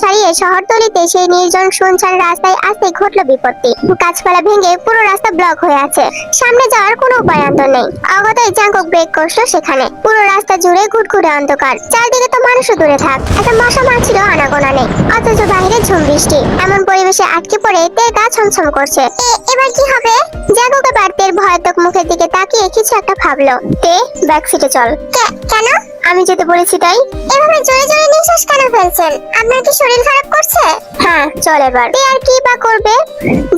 ছাড়িয়ে শহরতলিতে সেই নির্জন শুনশান রাস্তায় আসতেই ঘটলো বিপত্তি। গাছপালা ভেঙে পুরো রাস্তা ব্লক হয়ে আছে, সামনে যাওয়ার কোনো উপায়ান্তর নেই। অগতাই জাঙ্কুক ব্রেক কষলো সেখানে। পুরো রাস্তা জুড়ে ঘুটঘুটে অন্ধকার, চারদিকে তো মানুষও দূরে থাক, একটা মশা মারছিল আনাগোনা নেই, অথচ বাইরে ঝুম বৃষ্টি। এমন পরিবেশে আটকে পড়ে তে গা ছমছম করছে। এবার কি হবে? জাঙ্কুক এবার তের ভয়াতক মুখের দিকে তাকিয়ে কিছু একটা ভাবলো। তে, ব্যাক সিটে চল। কেন? আমি যেতে বলেছি তাই। এভাবে জোরে জোরে নিঃশ্বাস কেন ফেলছেন? আপনার কি শরীর খারাপ করছে? হ্যাঁ, চল এবার। তে আর কি বা করবে?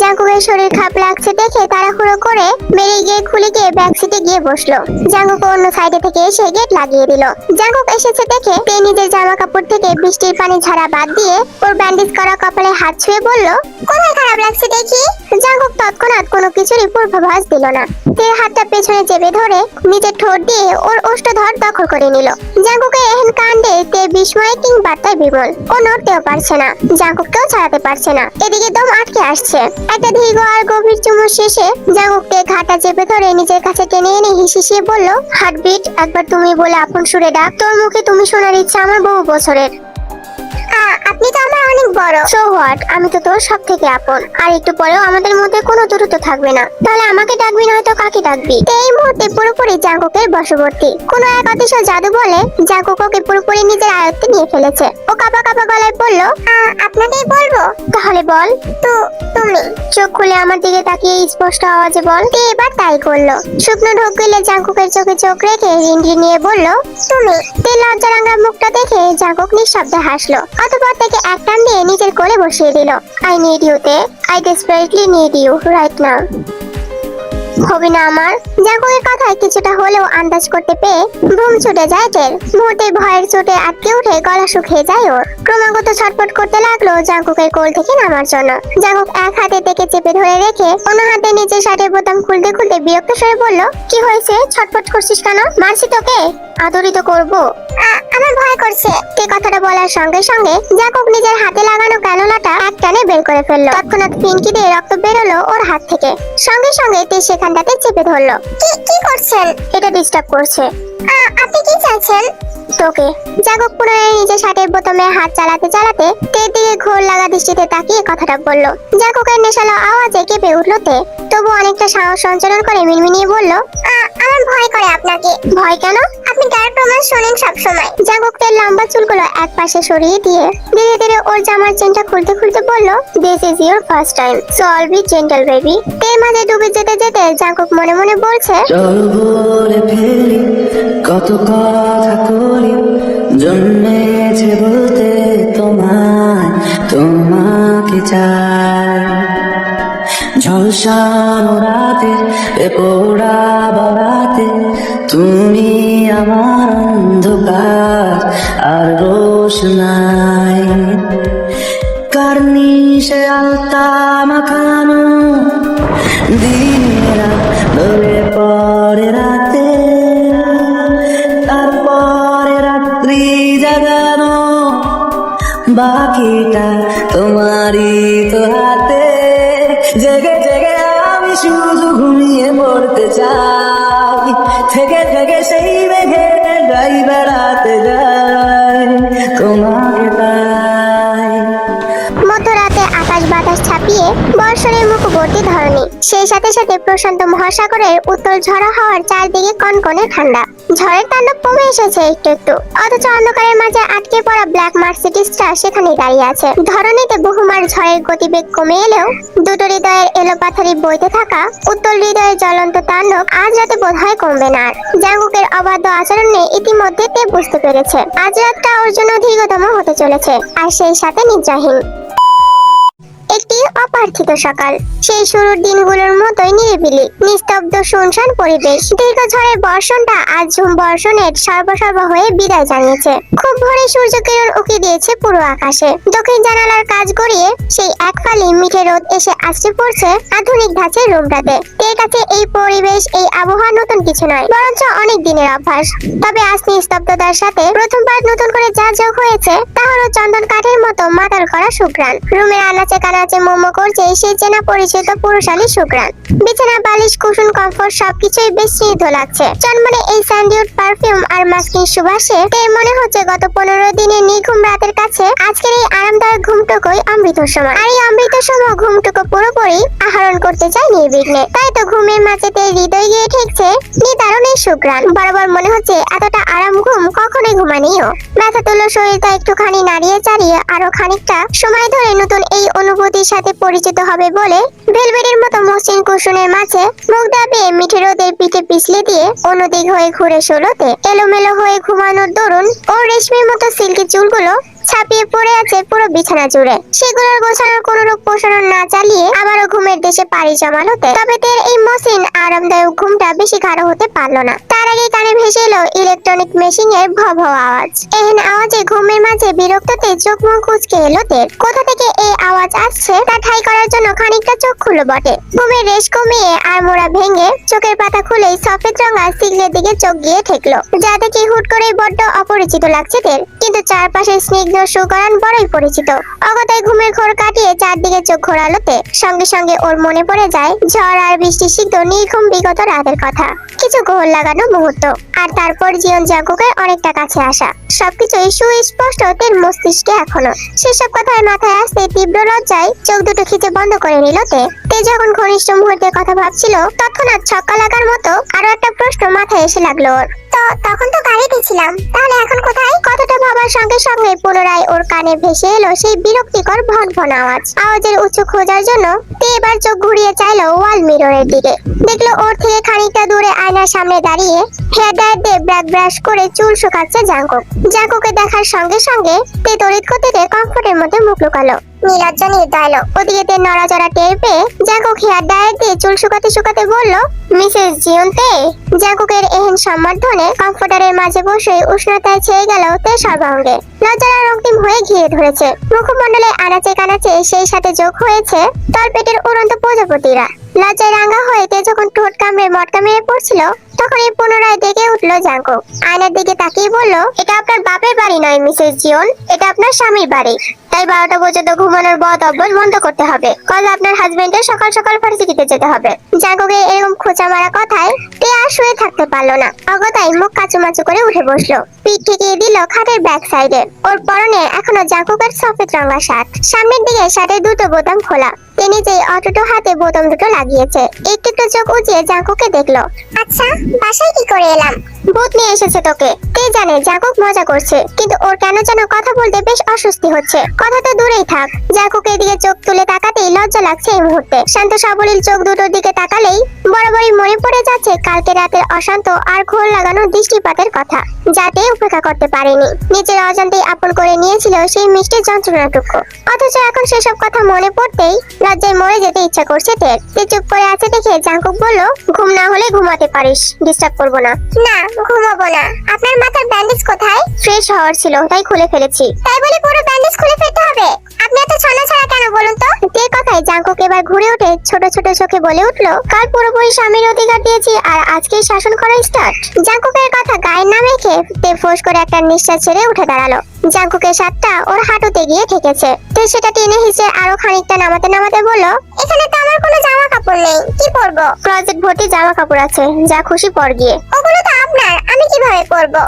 জাঙ্কুকের শরীর খারাপ লাগছে দেখে তাড়াহুড়ো করে বেরিয়ে গিয়ে খুলে গিয়ে ব্যাক সিটে গিয়ে বসলো। জাঙ্কুক অন্য সাইডে থেকে এসে গেট লাগিয়ে দিল। জাঙ্কুক এসেছে দেখে তে নিজের জামা কাপড় থেকে বৃষ্টির পানি ঝাড়া বাদ দিয়ে ওর ব্যান্ডেজ করা কপালে হাত ছুঁয়ে বলল, কোথায় খারাপ লাগছে দেখি। জাঙ্কুক তৎক্ষণাৎ কোনো কিছুরই পূর্বাভাস দিল না। তের হাতটা পেছনে চেপে ধরে নিজের ঠোঁট দিয়ে ওর ওষ্ঠধর দখল করে নিল। জাঙ্কুকের এহেন কাণ্ডে তে বিস্ময়ে কিংবা বার্তায় বিমল। ও নড়তেও পারছে না, জাঙ্কুককেও ছাড়াতে পারছে না। এদিকে দম আটকে আসছে। একটা দীর্ঘ আর গভীর চুমুর শেষে জাঙ্কুককে ঘাটা চেপে ধরে নিজের কাছে টেনে এনে হিসিয়ে বলল, হার্টবিট, একবার তুমি বলে আপন সুরে ডাক। তোর মুখে তুমি শোনার ইচ্ছা আমার বহু বছরের। আপনি তো আমার অনেক বড়। সো হোয়াট, আমি তো তোর সব থেকে আপন। আর একটু পরেও আমাদের মধ্যে কোনো দূরত্ব থাকবে না। তাহলে আমাকে ডাকবি নয়তো কাকে ডাকবি? এই মুহূর্তে পুরোপুরি জাঙ্কুকের বশবর্তী। কোনো এক অতিশয় জাদু বলে জাঙ্কুক ওকে পুরোপুরি নিজের আয়ত্তে নিয়ে ফেলেছে। ও কাঁপা কাঁপা গলায় বলল, আপনাকেই বলবো। তাহলে বল। তো তুমি চোখ খুলে আমার দিকে তাকিয়ে স্পষ্ট আওয়াজে বল। তে এবার তাই করলো। শুকনো ঢোক গিলে জাঙ্কুকের চোখে চোখ রেখে রিনরি নিয়ে বলল, তুমি। তে লজ্জারাঙ্গা মুখটা দেখে জাঙ্কুক নিঃশব্দে হাসলো। অতঃপর থেকে এক টান দিয়ে নিজের কোলে বসিয়ে দিল। আই নিড ইউ তে, I desperately need you right now. হবে না আমার? জাঙ্কুকের কথায় কিছুটা হলেও আন্দাজ করতে পেয়ে ঘুম ছুটে যায় তের। মুহূর্তে ভয়ের চোটে আটকে উঠে গলা শুকিয়ে যায় ওর। ক্রমাগত ছটফট করতে লাগলো জাঙ্কুকের কোল থেকে নামার জন্য। জাঙ্কুক এক হাতে থেকে চেপে ধরে রেখে অন্য হাতে নিচের শার্টের বোতাম খুলতে খুলতে বিরক্ত স্বরে বলল, কি হয়েছে? ছটফট করছিস কেন? মারছি তোকে? আদরিত করবো? আমার ভয় করছে। তে কথাটা বলার সঙ্গে সঙ্গে জাঙ্কুক নিজের হাতে লাগানো ক্যানোলাটা এক টানে বের করে ফেললো। তৎক্ষণাৎ ফিনকি দিয়ে রক্ত বেরোলো ওর হাত থেকে। সঙ্গে সঙ্গে তে সেখানটাতে চেপে ধরলো। কি করছেন? এটা ডিস্টার্ব করছে। আপনি কি চাইছেন? তোকে। জাঙ্কুক পুনরায় নিজের শার্টের বোতামে হাত চালাতে চালাতে তের দিকে ঘোর লাগা দৃষ্টিতে তাকিয়ে কথাটা বলল। জাঙ্কুকের নেশালো আওয়াজে কেঁপে উঠলো তে। তবু অনেকটা সাহস সঞ্চালন করে মিনমিনিয়ে বলল, আমার ভয় করে আপনাকে। ভয় কেন? আপনি ডাইরেক্ট রোম্যান্স শোনেন সবসময়। জাঙ্কুক তের লম্বা চুলগুলো এক পাশে সরিয়ে দিয়ে ধীরে ধীরে ওর জামার চেনটা খুলতে খুলতে বলল, this is your first time, so all be gentle baby. তের মাঝে ডুবে যেতে যেতে জাঙ্কুক মনে মনে বলছে, চল বলে ফেলি কত কথা করি, জন্মেছে বলতে তোমাকে চাই। ঝলসানো রাতে এ পোড়া বরাতে তুমি আমার অন্ধকার আর রোশনাই। কার্নিশে আলতা মাখানো দিনেরা ধরে পরে রাতে, তারপরে রাত্রি জাগানো, বাকিটা তোমারই তো হাতে। জেগে জেগে আমি শুধু ঘুমিয়ে পড়তে চাই, থেকে থেকে সেই মেঘে যাই বেড়াতে যাই তোমাকে তাই। মধ্যরাতে আকাশ বাতাস ছাপিয়ে বর্ষণের মুখবর্তী ধরনী। সেই সাথে সাথে প্রশান্ত মহাসাগরের উত্তল ঝড়া হওয়ার চারদিকে কনকনে ঠান্ডা। ঝড়ের তাণ্ডব কমে এসেছে একটু একটু, অথচ অন্ধকারের মাঝে আটকে পড়া ব্ল্যাক মার্সিডিজটা সেখানেই দাঁড়িয়ে আছে। ধরণীতে বহুমার ঝড়ের গতিবেগ কমে এলেও দুটো হৃদয়ের এলোপাথারি বইতে থাকা উত্তল হৃদয়ের জ্বলন্ত তাণ্ডব আজ রাতে বোধহয় কমবে না আর। জাঙ্কুকের অবাধ্য আচরণে ইতিমধ্যে তে বুঝতে পেরেছে আজ রাতটা ওর জন্য দীর্ঘতম হতে চলেছে, আর সেই সাথে নিদ্রাহীন। একটি অপ্রার্থিত সকাল। সেই শুরুর দিনগুলোর মতোই নিরিবিলি, নিস্তব্ধ শুনশান পরিবেশ। দীর্ঘ ঝড়ের বর্ষণটা আজ ঝুম বর্ষণের সর্বসর্ব হয়ে বিদায় জানিয়েছে। খুব ভোরে সূর্য কিরণ উকি দিয়েছে পুরো আকাশে। দক্ষিণ জানালার কাজ গড়িয়ে সেই এক ফালি মিঠে রোদ এসে আছড়ে পড়ছে আধুনিক ধাঁচের রুমটাতে। এর কাছে এই পরিবেশ, এই আবহাওয়া নতুন কিছু নয়, বরঞ্চ অনেক দিনের অভ্যাস। তবে আজ নিস্তব্ধতার সাথে প্রথমবার নতুন করে যা যোগ হয়েছে তা হলো চন্দন কাঠের মতো মাতাল করা সুঘ্রাণ। রুমের আনাচে কানাচে আছে মোমো করছে সেই চেনা পরিচিত পুরুষালী সুঘ্রাণ। বিছানা বালিশ কুশন কমফোর্ট সবকিছুই বেশ স্নিগ্ধ লাগছে। চনমনে এই স্যান্ডউড পারফিউম আর মাস্কিং সুবাসে তের মনে হচ্ছে গত 15 দিনের নির্ঘুম রাতের কাছে আজকের এই আরামদায়ক ঘুমটুকুই অমৃত সমান। আর এই অমৃত সম ঘুমটুকু পুরোপুরি আহরণ করতে চাই নির্বিঘ্নে। তাই তো ঘুমের মাঝেতে হৃদয় গিয়ে ঠেকছে নিদারুণ এই সুঘ্রাণ। বরাবর মনে হচ্ছে এতটা আরাম ঘুম কখনোই ঘুমানিও। ব্যথা তুলো শরীরটা একটুখানি নাড়িয়ে চাড়িয়ে আরো খানিকটা সময় ধরে নতুন এই অনুভূতির সাথে পরিচিত হবে বলে ভেলভেটের মতো মসৃণ কুশনের মাঝে মুখ দাবিয়ে মিঠে রোদের পিঠে পিছলে দিয়ে অন্যদিক হয়ে ঘুরে ষোলোতে এলোমেলো হয়ে ঘুমানোর দরুন ও রেশমির মতো সিল্কি চুলগুলো ছাপিয়ে পড়ে আছে পুরো বিছানা জুড়ে। সেগুলোর গোছানোর কোন রূপ প্রসারণ না চালিয়ে আবারও ঘুমের দেশে পাড়ি জমানোতে তবে তের এই মসৃণ আরামদায়ক ঘুমটা বেশি গাঢ় হতে পারলো না। তার আগে কানে ভেসে এলো ইলেকট্রনিক মেশিন এর ভব ভব আওয়াজ। এহেন আওয়াজে ঘুমের মাঝে বিরক্ততে চোখ মুখ কুঁচকে এলো তের। কোথা থেকে এই আওয়াজ আসছে তা ঠাই করার জন্য খানিকটা চোখ খুললো বটে। ঘুমের রেশ কমিয়ে আর মোড়া ভেঙে চোখের পাতা খুলেই সফেদ রঙা সিগলের দিকে চোখ গিয়ে ঠেকলো। যা দেখে হুট করেই বড্ড অপরিচিত লাগছে তের, কিন্তু চারপাশে স্নিগ্ধ সুকরণ বড়ই পরিচিত। অগতায় ঘুমের ঘোর কাটিয়ে চারদিকে চোখ ঘোরালোতে সঙ্গে সঙ্গে ওর মনে পড়ে যায় ঝড় আর বৃষ্টি সিদ্ধ নির্ঘুম বিগত রাতের কথা। কিছু ঘোর লাগানো মুহূর্ত আর তারপর জীবন জাগকের অনেকটা কাছে আসা সবকিছুই সুস্পষ্ট তের মস্তিষ্কে এখনো। সেসব কথায় মাথায় আসতে তীব্র লজ্জায় চোখ দুটো খিচে বন্ধ করে নিল তে যখন ঘনিষ্ঠ মুহূর্তের কথা ভাবছিল তৎক্ষণাৎ ছক্কা লাগার মতো আরো একটা প্রশ্ন মাথায় এসে লাগলো ওর। তখন তো গাড়িতে ছিলাম, তাহলে এখন কোথায়? কথাটা ভাবার সঙ্গে সঙ্গে পুনরায় ওর কানে ভেসে এলো সেই বিরক্তিকর ভন ভন আওয়াজ। আওয়াজের উৎস খোঁজার জন্য তে এবার চোখ ঘুরিয়ে চাইলো ওয়াল মিররের দিকে। দেখলো ওর থেকে খানিকটা দূরে আয়নার সামনে দাঁড়িয়ে হেয়ার ড্রায়ার দিয়ে ব্রাশ ব্রাশ করে চুল শুকাচ্ছে জাঙ্কুক। জাঙ্কুকে দেখার সঙ্গে সঙ্গে তে তড়িৎ গতিতে কমফোর্টের মধ্যে মুখ লুকালো। নীলজ্জ নির্দয় ওদিকে তে নড়াচড়া টের পেয়ে জাঙ্কুক হেয়ার ড্রায়ার দিয়ে চুল শুকাতে শুকাতে বলল, মিসেস জিয়ন্তে। জাঙ্কুকের এহেন সম্বর্ধনে কমফোর্টারের মাঝে বসে উষ্ণতায় ছেয়ে গেল তে সর্বাঙ্গে। লজ্জার রক্তিম হয়ে ঘিরে ধরেছে মুখমণ্ডলে আনাচে কানাচে, সেই সাথে যোগ হয়েছে তলপেটের উড়ন্ত প্রজাপতিরা। লজ্জায় রাঙ্গা হয়ে তে যখন ঠোঁট কামড়ে মটকা মেরে পড়ছিল তখনই পুনরায় ডেকে উঠলো জাঙ্কুক। আয়নার দিকে তাকিয়ে বলল, এটা আপনার বাপের বাড়ি নয় মিসেস জিয়ন, এটা আপনার স্বামীর বাড়ি। তাই 12টা পর্যন্ত ঘুমানোর বদ অভ্যাস বন্ধ করতে হবে, কাল আপনার হাজবেন্ডের সকাল সকাল ভার্সিটিতে যেতে হবে। জাঙ্কুকের এরকম খোঁচা মারা কথায় তে আর শুয়ে থাকতে পারলো না। অগতাই মুখ কাচুমাচু করে উঠে বসলো, পিঠ ঠেকিয়ে দিল খাটের ব্যাক সাইডে। ওর পরনে এখনো জাঙ্কুকের সফেদ রঙা শার্ট, সামনের দিকে শার্টের দুটো বোতাম খোলা। তে নিজেই অটোটো হাতে বোতাম দুটো লাগিয়েছে। একটু একটু চোখ উঁচিয়ে জাঙ্কুককে দেখলো। আচ্ছা, বাসায় কি করে এলাম? ভূত নিয়ে এসেছে তোকে। তে জানে জাঙ্কুক মজা করছে, কিন্তু ওর কেন যেন কথা বলতে বেশ অস্বস্তি হচ্ছে। কথা তো দূরেই থাক, জাঙ্কুকের দিকে চোখ তুলে তাকাতেই লজ্জা লাগছে এই মুহূর্তে। শান্ত সাবলীল চোখ দুটোর দিকে তাকালেই বরাবরই মনে পড়ে যাচ্ছে কালকে রাতের অশান্ত আর ঘোর লাগানো দৃষ্টিপাতের কথা, যাতে উপেক্ষা করতে পারেনি। নিজের অজান্তেই আপন করে নিয়েছিল সেই মিষ্টি যন্ত্রণাটুকু। অথচ এখন সেসব কথা মনে পড়তেই লজ্জায় মরে যেতে ইচ্ছা করছে তের। তে চুপ করে আছে দেখে জাঙ্কুক বলল, ঘুম না হলে ঘুমাতে পারিস, ডিস্টার্ব করবো না। না, ঘুমাবো না। আপনার মাথার ব্যান্ডেজ কোথায়? ফ্রেশ হওয়ার ছিল, তাই খুলে ফেলেছি। তাই বলে পুরো ব্যান্ডেজ খুলে ফেলতে হবে? আপনি এত ছনা ছাড়া কেন বলুন তো? তে কথায় জাঙ্কুক এবার ঘুরে উঠে ছোট ছোট চোখে বলে উঠলো, কাল পুরোপুরি স্বামীর অধিকার দিয়েছি আর আজকে শাসন করা স্টার্ট। জাঙ্কুকের কথা গায়ের না মেখে তে ফোঁস করে একটা নিঃশ্বাস ছেড়ে উঠে দাঁড়ালো। জাঙ্কুকের শার্টটা ওর হাঁটুতে গিয়ে ঠেকেছে। তে সেটা টেনে হিঁচড়ে আরো খানিকটা নামাতে নামাতে বলল, এখানে তো আমার কোনো জামা কাপড় নেই, কি পরবো? ক্লোজেট ভর্তি জামা কাপড় আছে, যা খুশি পর গিয়ে। ওগুলো তো আপনার, আমি কিভাবে পরবো?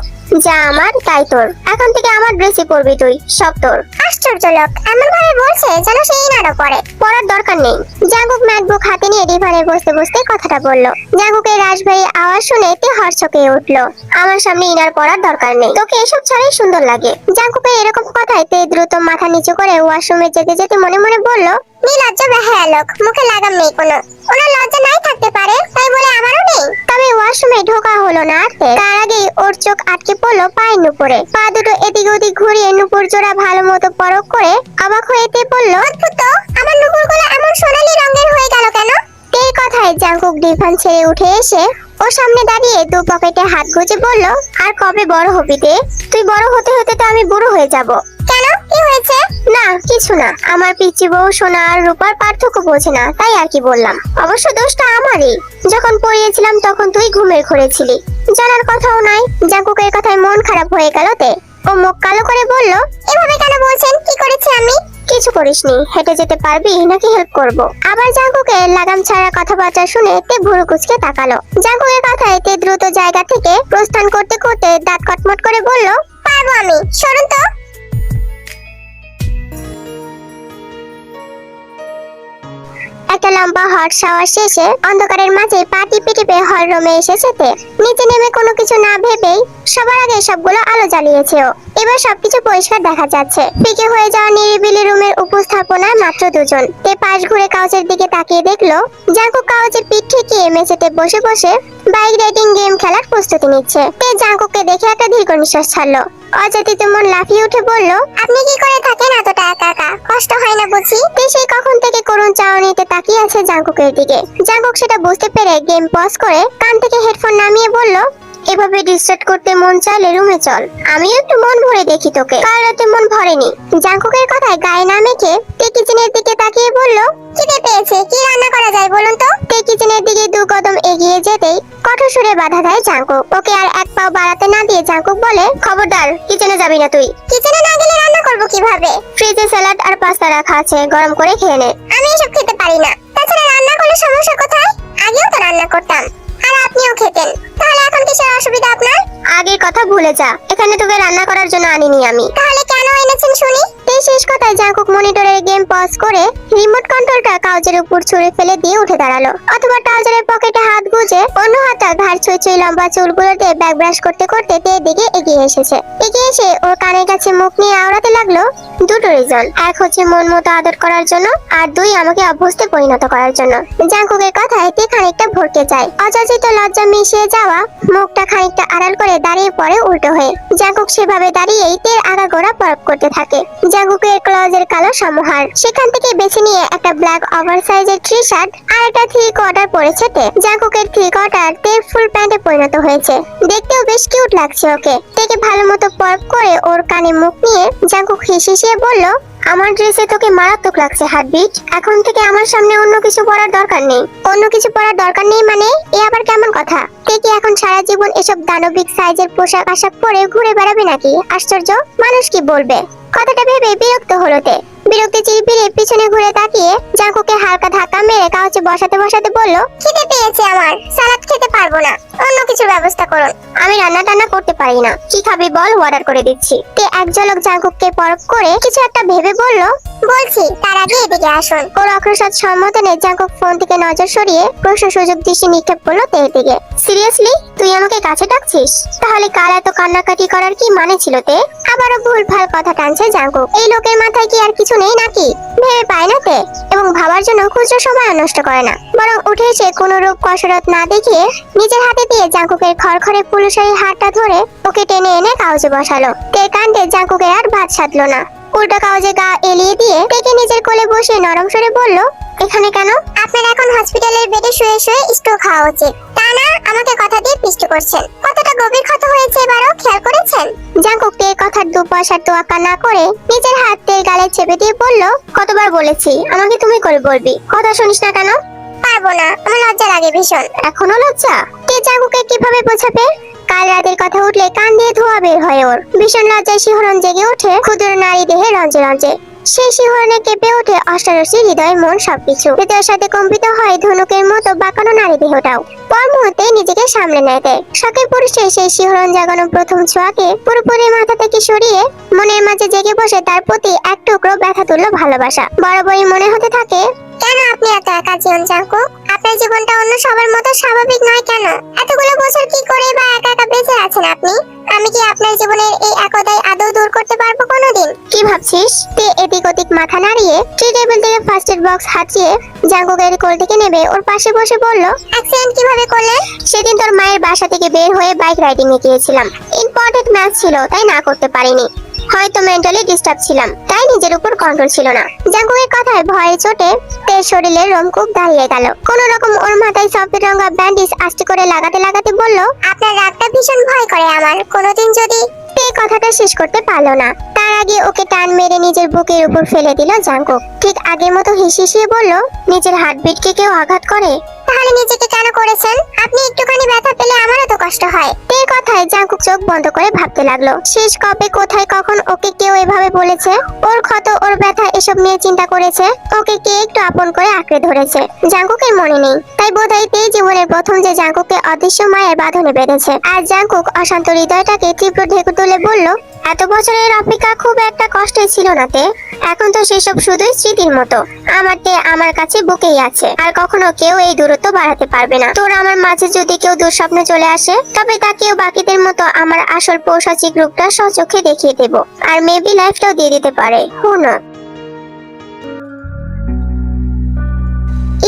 যা আমার তাই তোর, এখন থেকে আমার ড্রেসই পরবি তুই, সব তোর। আশ্চর্য লোক, এমন ভাবে বলছে যেন সে ইনারও পরে। পরার দরকার নেই। জাঙ্কুক ম্যাকবুক হাতে নিয়ে ডিভানে বসতে বসতে কথাটা বলল। জাঙ্কুকের রাশভারী আওয়াজ শুনে তে হর্ষকে উঠলো, আমার সামনে ইনার পরার দরকার নেই, তোকে এসব ছাড়াই সুন্দর লাগে। জাঙ্কুকের এরকম কথায় তে দ্রুত মাথা নিচু করে ওয়াশরুমে যেতে যেতে মনে মনে বলল, নীলজ্জ বেহায়া লোক, মুখে লাগাম নেই কোনো। ওনার লজ্জা নাই থাকতে পারে, তাই বলে আমারও নেই। তবে ওয়াশরুমে ঢোকা হলো না আর তার আগেই ওর চোখ আটকে পড়লো পায়ের নুপুরে। পা দুটো এদিক ওদিক ঘুরিয়ে নুপুর জোড়া ভালো মতো পরখ করে অবাক হয়ে তে বলল, অদ্ভুত তো, আমার নুপুরগুলো এমন সোনালী রঙের হয়ে গেল কেন? তের কথায় জাঙ্কুক ডিভান ছেড়ে উঠে এসে ওর সামনে দাঁড়িয়ে দু পকেটে হাত গুজে বলল, আর কবে বড় হবি তে? তুই বড় হতে হতে তো আমি বুড়ো হয়ে যাব। কেন, কি হয়েছে? না কিছু না, আমার পিচ্চি বউ সোনা আর রূপার পার্থক্য বোঝে না, তাই আর কি বললাম। অবশ্য দোষটা আমারই, যখন পড়িয়েছিলাম তখন তুই ঘুমের ঘোরে ছিলি, জানার কথাও নাই। জাঙ্কুকের কথায় মন খারাপ হয়ে গেল তে। ও মুখ কালো করে বলল, এভাবে কেন বলছেন? কি করেছি আমি? কিছু করিসনি, হেঁটে যেতে পারবি নাকি হেল্প করব? আবার জাঙ্কুকের লাগাম ছাড়া কথাবার্তা শুনে তে ভুরু কুচকে তাকালো। জাঙ্কুকের কথায় তে দ্রুত জায়গা থেকে প্রস্থান করতে করতে দাঁত কটমট করে বলল, পারবো আমি, সরুন তো। একটা লম্বা হট শাওয়ার শেষে অন্ধকারের মাঝে পা টিপে টিপে হল রুমে এসেছে তে। নিচে নেমে কোনো কিছু না ভেবেই সবার আগে সবগুলো আলো জ্বালিয়েছে ও। এবার সবকিছু পরিষ্কার দেখা যাচ্ছে। ফিকে হয়ে যাওয়া নিরিবিলি রুমের উপস্থাপনায় মাত্র দুজন। তে পাশ ঘুরে কাউচের দিকে তাকিয়ে দেখলো জাঙ্কুক কাউচে পিঠ ঠেকিয়ে মেঝেতে বসে বসে বাইক রাইডিং গেম খেলার প্রস্তুতি নিচ্ছে। তে জাঙ্কুককে দেখে একটা দীর্ঘ নিঃশ্বাস ছাড়লো। অযাচিত মন লাফিয়ে উঠে বলল, আপনি কি করে থাকেন এতটা একা একা? কষ্ট হয় না বুঝি? তে সেই কখন থেকে করুণ চাহনিতে তাকিয়ে আছে জাঙ্কুকের দিকে। জাঙ্কুক সেটা বুঝতে পেরে গেম পজ করে কান থেকে হেডফোন নামিয়ে বলল, এভাবে ডিস্ট্রাক্ট করতে মন চাইলে রুমে চল, আমিও একটু মন ভরে দেখি তোকে। কাল রাতে মন ভরেনি। জাঙ্কুকের কথায় গায়ে না মেখে তে কিচেনের দিকে তাকিয়ে বলল, খিদে পেয়েছে, কি রান্না করা যায় বলুন তো? তে কিচেনের দিকে দু কদম এগিয়ে যেতেই কঠোর সুরে বাধা দেয় জাঙ্কুক। ওকে আর এক পাও বাড়াতে না দিয়ে জাঙ্কুক বলে, খবরদার, কিচেনে যাবি না তুই। কিচেনে না গেলে রান্না করব কিভাবে? ফ্রিজে স্যালাড আর পাস্তা রাখা আছে, গরম করে খেয়ে নে। আমি এসব খেতে পারি না। তাছাড়া রান্না করলে সমস্যা কোথায়? আগেও তো রান্না করতাম, আর আপনিও খেতেন, তাহলে এখন কিসের অসুবিধা আপনার? আগের কথা ভুলে যা, এখানে তোকে রান্না করার জন্য আনিনি আমি। তাহলে কেন এনেছেন শুনি? এই শেষ কথায় জাঙ্কুক মনিটরের গেম পজ করে রিমোট কন্ট্রোলটা কাউচের উপর ছুঁড়ে ফেলে দিয়ে উঠে দাঁড়ালো। অথবা ট্রাউজারের পকেটে হাত গুজে অন্য হাতটা ঘাড় ছুঁই ছুঁই লম্বা চুলগুলোতে ব্যাক ব্রাশ করতে করতে তের দিকে এগিয়ে এসেছে। এগিয়ে এসে ওর কানের কাছে মুখ নিয়ে আওড়াতে লাগলো, দুটো রিজন, এক হচ্ছে মন মতো আদর করার জন্য, আর দুই আমাকে অভ্যস্তে পরিণত করার জন্য। জাঙ্কুকের কথায় তে খানিকটা ভরকে যায়। অযাচিত লজ্জা মিশিয়ে যাওয়া মুখটা খানিকটা আড়াল করে দাঁড়িয়ে পড়ে উল্টো হয়ে। জাঙ্কুক সেভাবে দাঁড়িয়েই তের আগাগোড়া পরখ করতে থাকে। জাঙ্কুকের ক্লজের কালো সমাহার, সেখান থেকে বেছে নিয়ে একটা ব্ল্যাক ওভার সাইজের টি শার্ট আর একটা থ্রি কোয়ার্টার পরেছে তে। জাঙ্কুকের থ্রি কোয়ার্টার তের ফুল প্যান্টে পরিণত হয়েছে। দেখতেও বেশ কিউট লাগছে ওকে। তেকে ভালো মতো পরখ করে ওর কানে মুখ নিয়ে জাঙ্কুক হিসিয়ে বলল, আমার ড্রেসে তোকে মারাত্মক লাগছে হার্টবিট। এখন থেকে আমার সামনে অন্য কিছু পরার দরকার নেই। অন্য কিছু পরার দরকার নেই মানে? এ আবার কেমন কথা? তে কি এখন সারা জীবন এসব দানবিক সাইজের পোশাক আশাক পরে ঘুরে বেড়াবে নাকি? আশ্চর্য, মানুষ কি বলবে? কথাটা ভেবে বিরক্ত হলো তে। বিরক্তি চিরবিরে পিছনে ঘুরে তাকিয়ে জাঙ্কুকে হালকা ধাক্কা মেরে কাউচে বসাতে বসাতে বলল, খিদে পেয়েছে আমার, সালাদ খেতে পারবো না, অন্য কিছুর ব্যবস্থা করুন। আমি রান্না টান্না করতে পারি না। কি খাবি বল, অর্ডার করে দিচ্ছি। তে এক ঝলক জাঙ্কুককে পরখ করে কিছু একটা ভেবে বলল, বলছি, তার আগে এদিকে আসুন। ওর অগ্রসর সম্মতনে জাঙ্কুক ফোন থেকে নজর সরিয়ে প্রশ্ন সুযোগ দৃষ্টি নিক্ষেপ করলো তের দিকে। সিরিয়াসলি তুই আমাকে কাছে ডাকছিস? তাহলে কাল এত কান্নাকাটি করার কি মানে ছিল তে? আবারও ভুলভাল কথা টানছে জাঙ্কুক। এই লোকের মাথায় কি আর কিছু নেই নাকি? ভেবে পায় না তে, এবং ভাবার জন্য খুচরো সময় নষ্ট করে না, বরং উঠে এসে কোনো রূপ কসরত না দেখিয়ে নিজের হাতে দিয়ে জাঙ্কুকের খড়খড়ে পুলুশারি হাতটা ধরে ওকে টেনে এনে কাউচে বসালো। তের কাণ্ডে জাঙ্কুকের আর ভাত সাধলো না। উল্টো কাউজে গা এলিয়ে দিয়ে তেকে নিজের কোলে বসে নরম সরে বলল, এখানে কেন? আপনার এখন হসপিটালের বেডে শুয়ে শুয়ে স্ট্রোক হওয়া উচিত, তা না আমাকে কথা দিয়ে পিষ্ট করছেন। কতটা গভীর ক্ষত হয়েছে এবারও খেয়াল করেছেন? জাঙ্কুক তের কথার দু পয়সার তোয়াক্কা না করে নিজের হাত তের গালে চেপে দিয়ে বলল, কতবার বলেছি আমাকে তুমি করে বলবি, কথা শুনিস না কেন? পারবো না, আমার লজ্জা লাগে ভীষণ। এখনো লজ্জা? তে জাঙ্কুকে কিভাবে বোঝাবে? কাল রাতের কথা উঠলে কান দিয়ে ধোয়া বের হয় ওর। ভীষণ লজ্জায় শিহরণ জেগে ওঠে ক্ষুদ্র নারী দেহে রঞ্জে রঞ্জে। সেই শিহরণে কেঁপে ওঠে অষ্টাদশী হৃদয় মন সবকিছু। হৃদয়ের সাথে কম্পিত হয় ধনুকের মতো বাঁকানো নারী দেহটাও। পর মুহূর্তে নিজেকে সামলে নেয় দেয়। শখের পুরুষে সেই শিহরণ জাগানো প্রথম ছোঁয়াকে পুরোপুরি মাথা থেকে সরিয়ে মনের মাঝে জেগে বসে তার প্রতি এক টুকরো ব্যথা তুল্য ভালোবাসা। বরাবরই মনে হতে থাকে, কেন আপনি এত একা জীবন জাঙ্কুক? আপনার জীবনটা অন্য সবার মতো স্বাভাবিক নয় কেন? এতগুলো বছর কি করে বা একা একা বেঁচে আছেন আপনি? আমি কি আপনার জীবনের এই একতাই আদৌ দূর করতে পারবো কোনোদিন? কি ভাবছিস? তে এদিক ওদিক মাথা নাড়িয়ে টি টেবিল থেকে ফার্স্ট এড বক্স হাতিয়ে জাঙ্কুকের কোল থেকে নেবে ওর পাশে বসে বলল, অ্যাক্সিডেন্ট কিভাবে করলেন? সেদিন তোর মায়ের বাসা থেকে বের হয়ে বাইক রাইডিং এ গিয়েছিলাম। ইম্পর্টেন্ট ম্যাচ ছিল তাই না করতে পারিনি। হয়তো মেন্টালি ডিস্টার্ব ছিলাম, তাই নিজের উপর কন্ট্রোল ছিল না। জাঙ্কুকের কথায় ভয়ে চোটে তের শরীরের রোমকূপ দাঁড়িয়ে গেল। কোন রকম ওর মাথায় সফেদ রঙা ব্যান্ডেজ আস্তে করে লাগাতে লাগাতে বলল, আপনার রাগটা ভীষণ ভয় করে আমার। কোনোদিন যদি তে কথাটা শেষ করতে পারলো না। তার আগে ওকে টান মেরে নিজের বুকের উপর ফেলে দিল জাঙ্কুক। ঠিক আগের মতো হিসিয়ে বলল, নিজের হার্টবিটকে কেউ আঘাত করে? তাহলে তাহলে নিজেকে কেন করেছেন? আপনি একটুখানি ব্যথা পেলে আমারও তো কষ্ট হয়। এই কথায় জাঙ্কুক চোখ বন্ধ করে ভাবতে লাগলো, শেষ কবে কোথায় কখন ওকে কেউ এভাবে বলেছে? ওর ক্ষত ওর ব্যথা এসব নিয়ে চিন্তা করেছে? ওকে কে একটু আপন করে আঁকড়ে ধরেছে? জাঙ্কুকের মনে নেই। তাই বোধহয় এই জীবনের প্রথম যে জাঙ্কুককে অদৃশ্য মায়ের বাঁধনে বেঁধেছে। আর জাঙ্কুক অশান্ত হৃদয়টাকে তীব্র ঢেকে তুলে বলল, এত বছরের অপেক্ষা খুব একটা কষ্টই ছিল না তে। এখন তো সেসব শুধুই স্মৃতির মতো। আমার তে আমার কাছে বুকেই আছে, আর কখনো কেউ এই দূরত্ব বাড়াতে পারবে না। তোর আমার মাঝে যদি কেউ দুঃস্বপ্নে চলে আসে, তবে তাকেও বাকিদের মতো আমার আসল পৌষাচিক রূপটা স্বচক্ষে দেখিয়ে দেব, আর মেবি লাইফটাও দিয়ে দিতে পারে। হুনো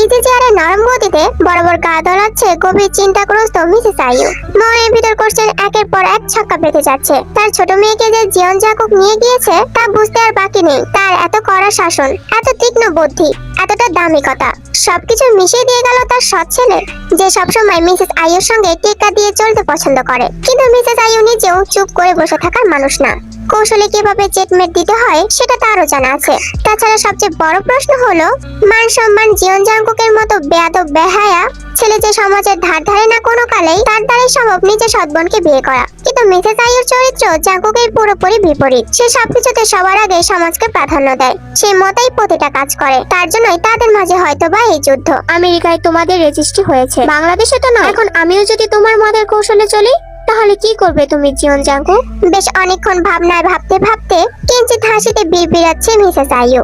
ইজি চেয়ারে নরম গতিতে বরাবর গা দোলাচ্ছে গভীর চিন্তাগ্রস্ত মিসেস আইয়ু। মনের ভিতর কোশ্চেন একের পর এক ছক্কা পেতে যাচ্ছে। তার ছোট মেয়েকে যে জীবন জাকুক নিয়ে গিয়েছে তা বুঝতে আর বাকি নেই। তার এত কড়া শাসন, এত তীক্ষ্ণ বুদ্ধি, এতটা দামিকতা, সবকিছু মিশিয়ে দিয়ে গেল তার সৎ ছেলে, যে সবসময় মিসেস আইয়ুর সঙ্গে টেক্কা দিয়ে চলতে পছন্দ করে। কিন্তু মিসেস আইয়ু নিজেও চুপ করে বসে থাকার মানুষ না। কৌশলে কিভাবে চেকমেট দিতে হয় সেটা তারও জানা আছে। তাছাড়া সবচেয়ে বড় প্রশ্ন হলো, মান সম্মান জীবন জাঙ্কুকের মতো বেয়াদব বেহায়া ছেলে যে সমাজের ধার ধারে না কোনো কালেই, তার দ্বারাই সম্ভব নিজের সৎবোনকে বিয়ে করা। কিন্তু মিসেস আইয়ুর চরিত্র জাঙ্কুকের পুরোপুরি বিপরীত। সে সবকিছুতে সবার আগে সমাজকে প্রাধান্য দেয়। সেই মতেই প্রতিটা কাজ করে। তার জন্যই তাদের মাঝে হয়তোবা এই যুদ্ধ। আমেরিকায় তোমাদের রেজিস্ট্রি হয়েছে, বাংলাদেশে তো না। এখন আমিও যদি তোমার মতের কৌশলে চলি, তাহলে কি করবে তুমি জীবন জাঙ্কুক? বেশ অনেকক্ষণ ভাবনায় ভাবতে ভাবতে কিঞ্চিত হাসিতে বিড়বিড়াচ্ছে মিসেস আইয়ু।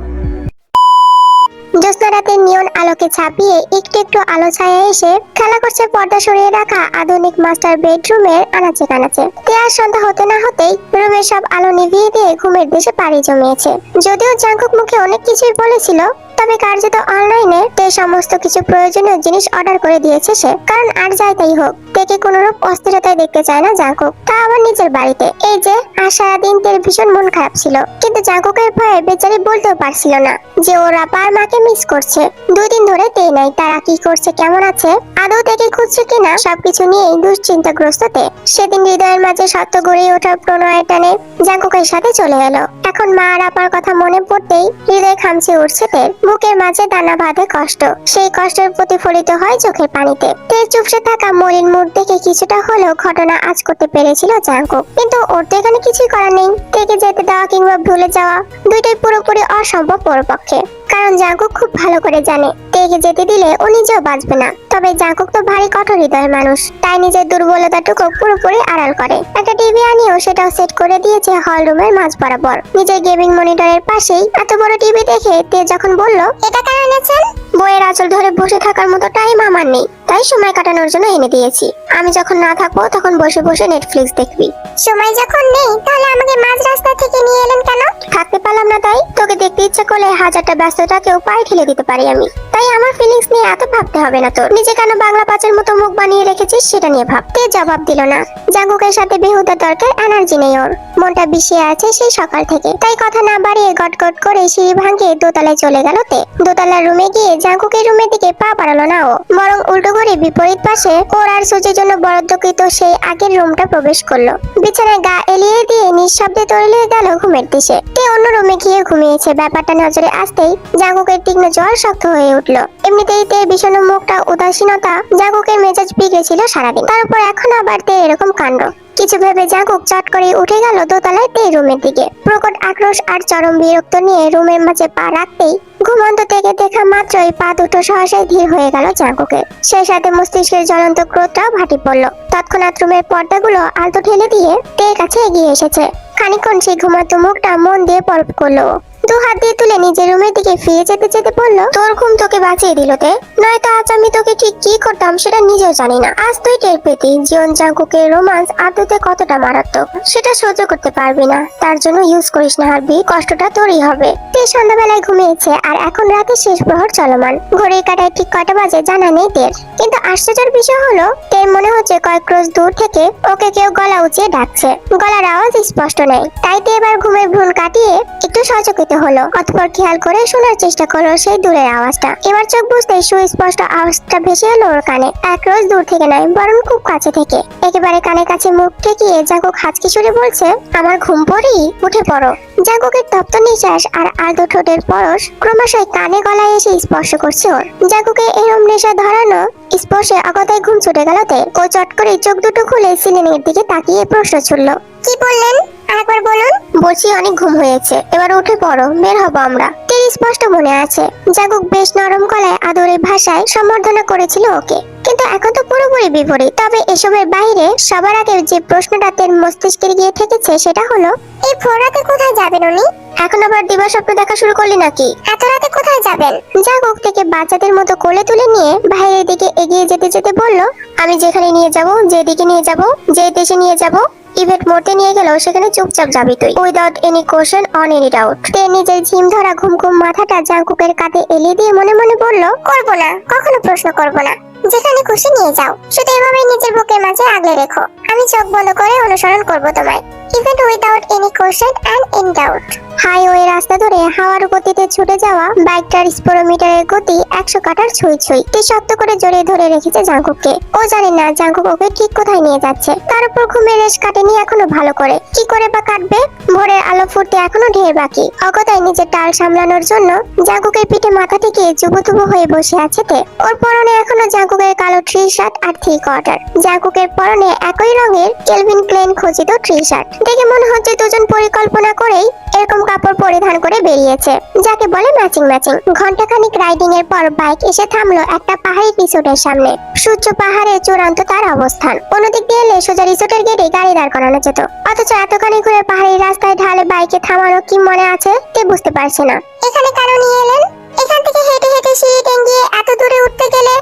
জ্যোৎস্না রাতের নিয়ন আলোকে ছাপিয়ে একটু একটু আলো ছায়া এসে খেলা করছে পর্দা সরিয়ে রাখা আধুনিক মাস্টার বেডরুমের আনাচে কানাচে। তেয়ার সন্ধ্যা হতে না হতেই রুমের সব আলো নিভিয়ে দিয়ে ঘুমের দেশে পাড়ি জমিয়েছে। যদিও জাঙ্কুক মুখে অনেক কিছুই বলেছিল, তবে কার্যত অনলাইনে তে সমস্ত কিছু প্রয়োজনীয় জিনিস অর্ডার করে দিয়েছে সে। কারণ আর যাই তাই হোক, তেকে কোনোরূপ অস্থিরতায় দেখতে চায় না জাঙ্কুক, তা আবার নিজের বাড়িতে। এই যে আর সারাদিন তের ভীষণ মন খারাপ ছিল, কিন্তু জাঙ্কুকের ভয়ে বেচারি বলতেও পারছিল না যে ওর আপা আর মাকে মিস করছে। 2 দিন ধরে তে নাই, তারা কি করছে, কেমন আছে, আদৌ তেকে খুঁজছে কিনা, সবকিছু নিয়েই দুশ্চিন্তাগ্রস্ত তে। সেদিন হৃদয়ের মাঝে সত্য গড়ে ওঠার প্রণয়ের টানে জাঙ্কুকের সাথে চলে গেল। এখন মা আর আপার কথা মনে পড়তেই হৃদয় খামচে উঠছে তের। বুকের মাঝে দানা বাঁধে কষ্ট, সেই কষ্টের প্রতিফলিত হয় চোখের পানিতে। তের চুপসে থাকা মলিন মুখ দেখে কিছুটা হলেও ঘটনা আজ করতে পেরেছিল জাঙ্কুক, কিন্তু ওর তো এখানে কিছুই করার নেই। তেকে যেতে দেওয়া কিংবা ভুলে যাওয়া দুইটাই পুরোপুরি অসম্ভব ওর পক্ষে। কারণ জাঙ্কুক খুব ভালো করে জানে তেকে যেতে দিলে ও নিজেও বাঁচবে না। তবে জাঙ্কুক তো ভারী কঠোর হৃদয়ের মানুষ, তাই নিজের দুর্বলতাটুকু পুরোপুরি আড়াল করে। একটা টিভি আনিয়েও সেটাও সেট করে দিয়েছে হল রুমের মাঝ বরাবর। নিজের গেমিং মনিটরের পাশেই এত বড় টিভি দেখে তে যখন বলল, এটা কেন এনেছেন? বইয়ের আঁচল ধরে বসে থাকার মতো টাইম আমার নেই, তাই সময় কাটানোর জন্য এনে দিয়েছি। আমি যখন না থাকবো তখন বসে বসে নেটফ্লিক্স দেখবি। সময় যখন নেই, তাহলে আমাকে মাঝ রাস্তা থেকে নিয়ে এলেন কেন? থাকতে পারলাম না তাই। তোকে দেখতে ইচ্ছা করলে হাজারটা ব্যস্ততাকেও পায়ে ঠেলে দিতে পারি আমি। তাই আমার ফিলিংস নিয়ে এত ভাবতে হবে না তোর। নিজে কেন বাংলা পাঁচের মতো মুখ বানিয়ে রেখেছিস সেটা নিয়ে ভাবতে জবাব দিল না। জাঙ্কুকের সাথে বেহুদা তর্কের এনার্জি নেই ওর, মনটা বিষিয়ে আছে সেই সকাল থেকে। তাই কথা না বাড়িয়ে গটগট করে সিঁড়ি ভাঙে দোতলায় চলে গেল তে। দোতলার রুমে গিয়ে জাঙ্কুকের রুমের দিকে পা বাড়ালো না ও, বরং উল্টো করে বিপরীত পাশে ওর আর সুজির জন্য বরাদ্দকৃত সেই আগের রুমটা প্রবেশ করলো। বিছানায় গা এলিয়ে দিয়ে নিঃশব্দে তৈরি হয়ে গেল ঘুমের দিশে। তে অন্য রুমে গিয়ে ঘুমিয়েছে। ব্যাপারটা নজরে আসতেই জাঙ্কুকের তীক্ষ্ণ জ্বর শক্ত হয়ে উঠলো। এমনিতেই তের বিষণ্ণ মুখটা, উদাসীনতা, জাঙ্কুকের মেজাজ বিগড়েছিল সারাদিন, তার উপর এখন আবার তের এরকম কাণ্ড। কিছু ভেবে জাঙ্কুক চট করে উঠে গেল দোতলায় তে রুমের দিকে। প্রকট আক্রোশ আর চরম বিরক্ত নিয়ে রুমের মাঝে পা রাখতেই ঘুমন্ত থেকে দেখা মাত্রই পা দুটো সহসাই ধীর হয়ে গেল জাঙ্কুকের। সেই সাথে মস্তিষ্কের জ্বলন্ত ক্রোধটাও ভাটি পড়লো। তৎক্ষণাৎ রুমের পর্দাগুলো আলতো ঠেলে দিয়ে তের কাছে এগিয়ে এসেছে। খানিকক্ষণ সেই ঘুমাতো মুখটা মন দিয়ে পরখ করলো। 2 হাত দিয়ে তুলে নিজের রুমের দিকে ফিরে যেতে যেতে বলল, তোর ঘুম তোকে বাঁচিয়ে দিল তে, নয়তো আজ আমি তোকে ঠিক কি করতাম সেটা নিজেও জানি না। আজ তুই টের পেতি জীবন জাঙ্কুকের রোমান্স আদতে কতটা মারাত্মক, সেটা সহ্য করতে পারবি না। তার জন্য ইউজ করিস না হারবি, কষ্টটা তোরই হবে। তে সন্ধ্যাবেলায় ঘুমিয়েছে আর এখন রাতে শেষ প্রহর চলমান। ঘড়ির কাঁটায় ঠিক কটা বাজে জানা নেই তের, কিন্তু আশ্চর্যের বিষয় হলো তের মনে হচ্ছে কয়েক ক্রোশ দূর থেকে ওকে কেউ গলা উঁচিয়ে ডাকছে। গলার আওয়াজ স্পষ্ট নেই, তাই তে এবার ঘুমের ভ্রূণ কাটিয়ে একটু সচকিত উঠতে হলো। অতঃপর খেয়াল করে শোনার চেষ্টা করলো সেই দূরের আওয়াজটা। এবার চোখ বুঝতে সুস্পষ্ট আওয়াজটা ভেসে এলো ওর কানে। এক রোজ দূর থেকে নয়, বরং খুব কাছে থেকে। একেবারে কানে কাছে মুখ ঠেকিয়ে জাঙ্কুক হাঁচকি সুরে বলছে, আমার ঘুম পড়ি, উঠে পড়ো। জাঙ্কুকের তপ্ত নিঃশ্বাস আর আলতো ঠোঁটের পরশ ক্রমশই কানে গলায় এসে স্পর্শ করছে ওর। জাঙ্কুকে এরম নেশা ধরানো স্পর্শে অগতায় ঘুম ছুটে গেলতে ও চট করে চোখ দুটো খুলে সিলিংয়ের দিকে তাকিয়ে প্রশ্ন ছুড়ল, কি বললেন? আরেকবার বলুন। বলছি অনেক ঘুম হয়েছে, এবার উঠে পড়ো, বের হবো আমরা। তের স্পষ্ট মনে আছে জাঙ্কুক বেশ নরম গলায় আদরের ভাষায় সম্বর্ধনা করেছিল ওকে, কিন্তু এখন তো পুরোপুরি বিপরীত। তবে এসবের বাইরে সবার আগে যে প্রশ্নটা তের মস্তিষ্কে গিয়ে থেকেছে সেটা হলো, এই ভোর রাতে কোথায় যাবেন উনি? এখন আবার দিবাস্বপ্ন দেখা শুরু করলি নাকি? এত রাতে কোথায় যাবেন? জাঙ্কুক থেকে বাচ্চাদের মতো কোলে তুলে নিয়ে বাইরের দিকে এগিয়ে যেতে যেতে বলল, আমি যেখানে নিয়ে যাব, যেদিকে নিয়ে যাব, যে দেশে নিয়ে যাব, ইভেন্ট মরতে নিয়ে গেলেও সেখানে চুপচাপ যাবি তুই, without any question on any doubt. তে নিজের ঝিম ধরা ঘুম ঘুম মাথাটা জাঙ্কুকের কাঁধে এলিয়ে দিয়ে মনে মনে বলল, করব না, কখনো প্রশ্ন করব না। যেখানে খুশি নিয়ে যাও, শুধু এভাবে নিজের বুকের মাঝে আগলে রেখো। আমি চোখ বন্ধ করে অনুসরণ করব তোমায়, even without any question and in doubt. Highway রাস্তা ধরে হাওয়ার গতিতে ছুটে যাওয়া বাইকটার স্পিডোমিটারের গতি 100 কাটার ছুঁই ছুঁই। তে শক্ত করে জড়িয়ে ধরে রেখেছে জাঙ্কুককে। ও জানে না জাঙ্কুক ওকে ঠিক কোথায় নিয়ে যাচ্ছে। তার উপর ঘুমের রেশ কাটেনি এখনো ভালো করে, কি করে বা কাটবে? ভোরের আলো ফুটতে এখনো ঢের বাকি। অগতায় নিজের টাল সামলানোর জন্য জাঙ্কুকের পিঠে মাথা থেকে জুবুথুবু হয়ে বসে আছে তে। ওর পরনে এখনো জাঙ্কুকের কালো টি শার্ট আর 3/4। জাঙ্কুকের পরনে একই রঙের কেলভিন ক্লেন খচিত টি শার্ট। দেখে মনে হচ্ছে দুজন পরিকল্পনা করেই এরকম কাপড় পরিধান করে বেরিয়েছে, যাকে বলে ম্যাচিং ম্যাচিং। ঘন্টাখানিক রাইডিং এর পর বাইক এসে থামলো একটা পাহাড়ি রিসোর্টের সামনে। সূর্য পাহাড়ে চূড়ান্ত তার অবস্থান। অন্যদিক দিয়ে এলে সোজা রিসোর্টের গেটে গাড়ি দাঁড় করানো যেত, অথচ এতখানি ঘুরে পাহাড়ি রাস্তায় ঢালে বাইকে থামানো কি মনে আছে তে বুঝতে পারছে না। এখানে কেন নিয়ে এলেন? এখান থেকে হেঁটে হেঁটে সিঁড়ি টেঙ্গিয়ে এত দূরে উঠতে গেলে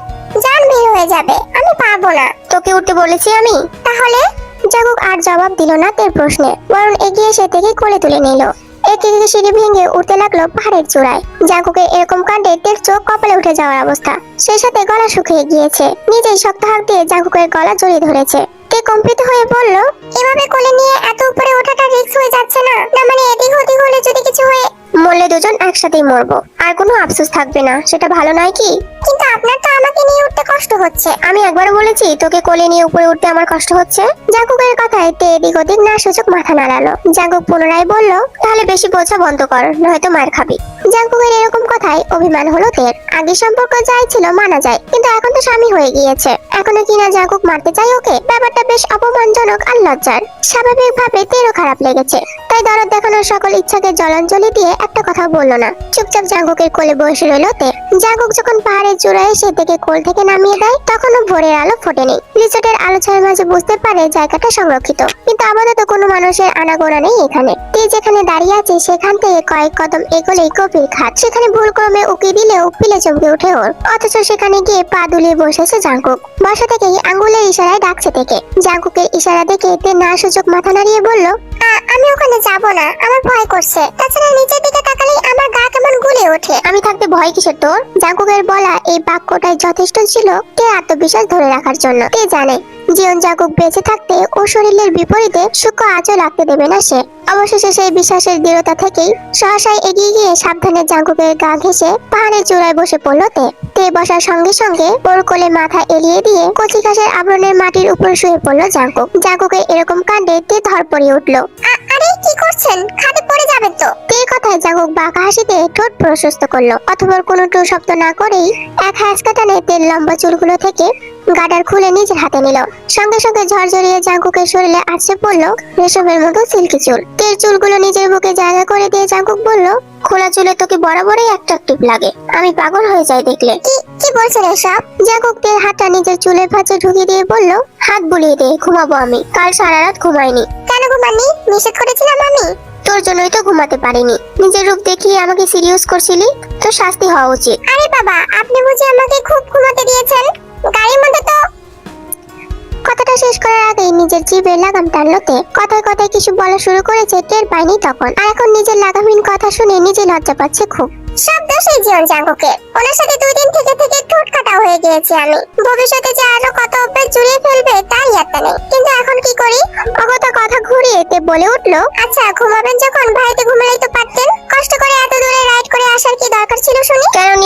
জান বের হয়ে যাবে, আমি পারবো না। তোকে উঠতে বলেছি আমি। তাহলে? জাঙ্কুক আর জবাব দিল না তের প্রশ্নে, বরং এগিয়ে এসে থেকে কোলে তুলে নিল। একে একে সিঁড়ি ভেঙে উঠতে লাগলো পাহাড়ের চূড়ায়। জাঙ্কুকের এরকম কাণ্ডে তের চোখ কপালে উঠে যাওয়ার অবস্থা। সেই সাথে গলা শুকিয়ে গিয়েছে। নিজেই শক্ত হাত দিয়ে জাঙ্কুকের গলা জড়িয়ে ধরেছে। তে কম্পিত হয়ে বলল, এভাবে কোলে নিয়ে এত উপরে ওঠাটা রিস্ক হয়ে যাচ্ছে না? না মানে এদিক ওদিক হলে যদি কিছু হয়ে মরলে দুজন একসাথেই মরবো, আর কোনো আফসোস থাকবে না, সেটা ভালো নয় কি? কিন্তু আপনার তো আমাকে নিয়ে উঠতে কষ্ট হচ্ছে। আমি একবার বলেছি তোকে কোলে নিয়ে উপরে উঠতে আমার কষ্ট হচ্ছে? জাঙ্কুকের কথায় তে এদিক ওদিক না সূচক মাথা নাড়ালো। জাঙ্কুক পুনরায় বলল, তাহলে বেশি বোঝা বন্ধ কর, নয়তো মার খাবি। জাঙ্কুকের এরকম কথায় অভিমান হলো তের। আগে সম্পর্ক যাই ছিল মানা যায়, কিন্তু এখন তো স্বামী হয়ে গিয়েছে, এখনো কিনা জাঙ্কুক মারতে চাই ওকে? ব্যাপারটা বেশ অপমানজনক আর লজ্জার। স্বাভাবিকভাবে তেরও খারাপ লেগেছে, তাই দরদ দেখানোর সকল ইচ্ছাকে জলাঞ্জলি দিয়ে একটা কথা বললো না। চুপচাপ জাঙ্কুকের কোলে বসে রইল তে। জাঙ্কুক যখন পাহাড়ের চূড়ায় এসে থেকে কোল থেকে নামিয়ে দেয়, তখনও ভোরের আলো ফোটেনি। রিসোর্টের আলো ছায়ার মাঝে বুঝতে পারে জায়গাটা সংরক্ষিত, কিন্তু আপাতত কোনো মানুষের আনাগোনা নেই এখানে। তে যেখানে দাঁড়িয়ে আছে সেখান থেকে কয়েক কদম এগোলেই গভীর খাদ। সেখানে ভুলক্রমে উকি দিলেও পিলে চমকে ওঠে ওর, অথচ সেখানে গিয়ে পা দুলিয়ে বসেছে জাঙ্কুক। বসা থেকেই আঙ্গুলের ইশারায় ডাকছে থেকে। জাঙ্কুকের ইশারা দেখে তে না সূচক মাথা নাড়িয়ে বলল, আমি ওখানে যাব না, আমার ভয় করছে। তাছাড়া নিচের দিকে তাকালেই আমার গা কেমন গুলে ওঠে। আমি থাকতে ভয় কিসের তোর? জাঙ্কুকের বলা এই বাক্যটাই যথেষ্ট ছিল তে আত্মবিশ্বাস ধরে রাখার জন্য। তে জানে জীবন জাঙ্কুক বেঁচে থাকতে ও শরীরের বিপরীতে সূক্ষ্ম আঁচও লাগতে দেবে না সে। অবশেষে সেই বিশ্বাসের দৃঢ়তা থেকেই সহসায় এগিয়ে গিয়ে সাবধানে জাঙ্কুকের গা ঘেঁষে পাহাড়ের চূড়ায় বসে পড়লো তে। তে বসার সঙ্গে সঙ্গে ওর কোলে মাথা এলিয়ে দিয়ে কচি ঘাসের আবরণের মাটির উপর শুয়ে পড়লো জাঙ্কুক। জাঙ্কুকের এরকম কাণ্ডে তে ধরপড়িয়ে উঠলো। আরে কি করছেন? খাদে পড়ে যাবেন তো। তের কথায় জাঙ্কুক বাঁকা হাসিতে ঠোঁট প্রশস্ত করলো, অথবা কোনো টু শব্দ না করেই এক হ্যাঁচকা টানে তের লম্বা চুলগুলো থেকে গার্ডার খুলে নিজের হাতে নিল। সঙ্গে সঙ্গে ঝরঝরিয়ে জাঙ্কুকের শরীরে আছড়ে পড়লো রেশমের মতো সিল্কি চুল। তের চুলগুলো নিজের বুকে জায়গা করে দিয়ে জাঙ্কুক বলল, খোলা চুলে তোকে বরাবরই অ্যাট্রাকটিভ লাগে, আমি পাগল হয়ে যাই দেখলে। কি বলছেন এসব? জাঙ্কুক তের হাতটা নিজের চুলের ভাঁজে ঢুকিয়ে দিয়ে বলল, হাত বুলিয়ে দে, ঘুমাবো আমি। কাল সারা রাত ঘুমাইনি। কেন ঘুমাননি? নিষেধ করেছিলাম আমি। তোর জন্যই তো ঘুমাতে পারিনি। নিজের রূপ দেখিয়ে আমাকে সিরিয়াস করছিলি, তো শাস্তি হওয়া উচিত। আরে বাবা, আপনি বুঝি আমাকে খুব ঘুমাতে দিয়েছেন? গাড়ির মধ্যে তো। কথাটা শেষ করার আগেই নিজের জিভে লাগাম টানলো তে। কথায় কথায় কিছু বলা শুরু করেছে, টের পাইনি তখন। আর এখন নিজের লাগামহীন কথা শুনে নিজে লজ্জা পাচ্ছে খুব। সব দোষই জীবন জাঙ্কুকের। ওনার সাথে 2 দিন থেকে ঠোঁট কাটা হয়ে গিয়েছি আমি। ভবিষ্যতে যে আরো কত অভ্যাস জুড়িয়ে ফেলবে তার ইয়াত্তা নেই। কিন্তু এখন কি করি? অগতা কথা ঘুরিয়ে তে বলে উঠলো, আচ্ছা ঘুমাবেন যখন বাড়িতে ঘুমালেই তো পারতেন। কষ্ট করে এত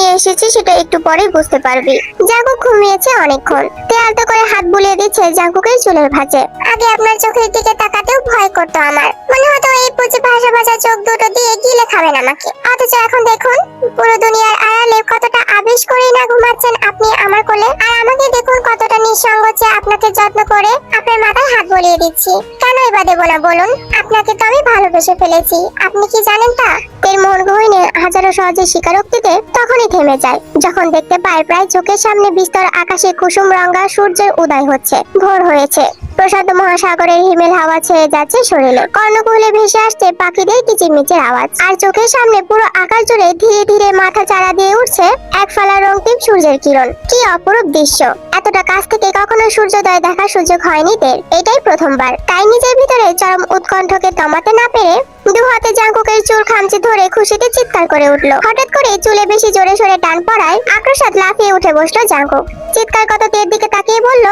নিয়ে এসেছি সেটা একটু পরেই বুঝতে পারবি। জাঙ্কুক ঘুমিয়েছে অনেকক্ষণ। তে আলতো করে হাত বুলিয়ে দিচ্ছে জাঙ্কুকের চুলের ভাঁজে। আগে আপনার চোখের দিকে তাকাতেও ভয় করতো আমার, মনে হতো এই পুচি ভাষা ভাষা চোখ দুটো দিয়ে গিলে খাবেন আমাকে। অথচ এখন দেখুন পুরো দুনিয়ার আড়ালে কতটা আবেশ করেই না ঘুমাচ্ছেন আপনি আমার কোলে। আর আমাকে দেখুন কতটা নিঃসঙ্গ যে আপনাকে যত্ন করে আপনার মাথায় হাত বুলিয়ে দিচ্ছি। কেনই বা দেবো না বলুন? আপনাকে তো আমি ভালোবেসে ফেলেছি, আপনি কি জানেন তা? এর মন গহীনে হাজারো সহজে স্বীকারোক্তিতে তখনই থেমে যায় যখন দেখতে পায় প্রায় চোখের সামনে বিস্তর আকাশে কুসুম রঙা সূর্যের উদয় হচ্ছে। ভোর হয়েছে, প্রশান্ত মহাসাগরের হিমেল হাওয়া ছেয়ে যাচ্ছে শরীরে। কর্ণকুহলে ভেসে আসছে পাখিদের কিচিরমিচির আওয়াজ। আর চোখের সামনে পুরো আকাশ জুড়ে ধীরে ধীরে মাথা চাড়া দিয়ে উঠছে এক ফালা রক্তিম সূর্যের কিরণ। কি অপরূপ দৃশ্য! এতটা কাছ থেকে কখনো সূর্যোদয় দেখার সুযোগ হয়নি তের, এটাই প্রথমবার। তাই নিজের ভিতরে চরম উৎকণ্ঠকে দমাতে না পেরে দু হাতে জাঙ্কুকের চুল খামচে ধরে খুশিতে চিৎকার করে উঠলো। হঠাৎ করে চুলে বেশি জোরে সোরে টান পড়ায় আক্রোশাৎ লাফিয়ে উঠে বসলো জাঙ্কুক। চিৎকার কত তের দিকে তাকিয়ে বলল,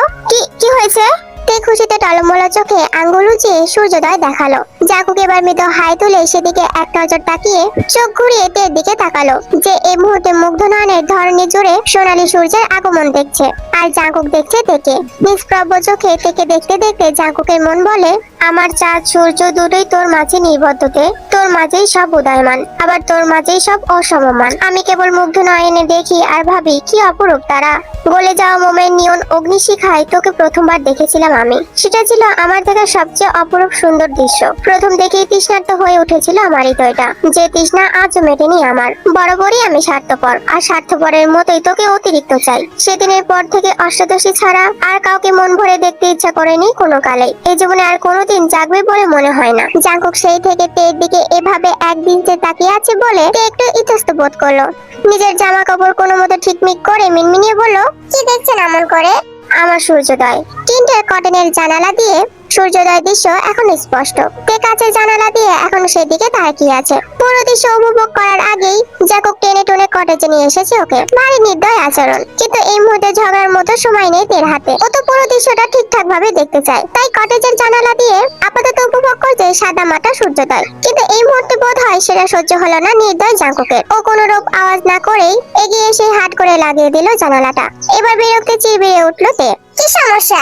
কি হয়েছে? তে খুশিতে টলমলো চোখে আঙ্গুল উঁচিয়ে সূর্যোদয় দেখালো। জাঙ্কুক এবার মৃদু হাই তুলে সেদিকে এক নজর তাকিয়ে চোখ ঘুরিয়ে তের দিকে তাকালো, যে এই মুহূর্তে মুগ্ধ নয়নের ধরনী জুড়ে সোনালী সূর্যের আগমন দেখছে। আর জাঙ্কুক দেখছে তেকে। নিষ্প্রভ চোখে তেকে দেখতে দেখতে জাঙ্কুকের মন বলে, আমার চাঁদ সূর্য দুটোই তোর মাঝে নিবদ্ধতে, তোর মাঝেই সব উদয়মান, আবার তোর মাঝেই সব অসমমান। আমি কেবল মুগ্ধ নয়নে দেখি আর ভাবি কি অপরূপ তারা। গলে যাওয়া মোমের নিয়ন অগ্নিশিখায় তোকে প্রথমবার দেখেছিলাম আমি। সেটা ছিল আমার দেখা সবচেয়ে অপরূপ সুন্দর দৃশ্য। প্রথম দেখেই তৃষ্ণার্ত হয়ে উঠেছিল আমার হৃদয়টা, যে তৃষ্ণা আজও মেটেনি আমার। বরাবরই আমি স্বার্থপর, আর স্বার্থপরের মতোই তোকে অতিরিক্ত চাই। সেদিনের পর থেকে অষ্টাদশী ছাড়া আর কাউকে মন ভরে দেখতে ইচ্ছা করেনি কোনো কালে। এই জীবনে আর কোনোদিন জাগবে বলে মনে হয় না। জাঙ্কুক সেই থেকে তের দিকে এভাবে একদিন যে তাকিয়ে আছে বলে তে একটু ইতস্ত বোধ করলো। নিজের জামা কাপড় কোনো মতো ঠিকমিক করে মিনমিনিয়ে বলল, কি দেখছেন এমন করে? আমার সূর্যোদয়। টিনটের কটনের জানালা দিয়ে সূর্যোদয় দৃশ্য এখন স্পষ্ট। তে কাছের জানালা দিয়ে এখন সেদিকে তাকিয়ে আছে। পুরো দৃশ্য উপভোগ করার আগেই জাঙ্কুক টেনে টুনে কটেজে নিয়ে এসেছে ওকে। ভারী নির্দয় আচরণ, কিন্তু এই মুহূর্তে ঝগড়ার মতো সময় নেই তের হাতে। ও তো পুরো দৃশ্যটা ঠিকঠাক ভাবে দেখতে চায়, তাই কটেজের জানালা দিয়ে আপাতত উপভোগ করছে সাদা মাটা সূর্যোদয়। কিন্তু এই মুহূর্তে বোধ হয় সেটা সহ্য হলো না নির্দয় জাঙ্কুকের। ও কোনো রূপ আওয়াজ না করেই এগিয়ে এসে হাট করে লাগিয়ে দিল জানালাটা। এবার বিরক্তি চিরবিরে উঠলো তে। কি সমস্যা?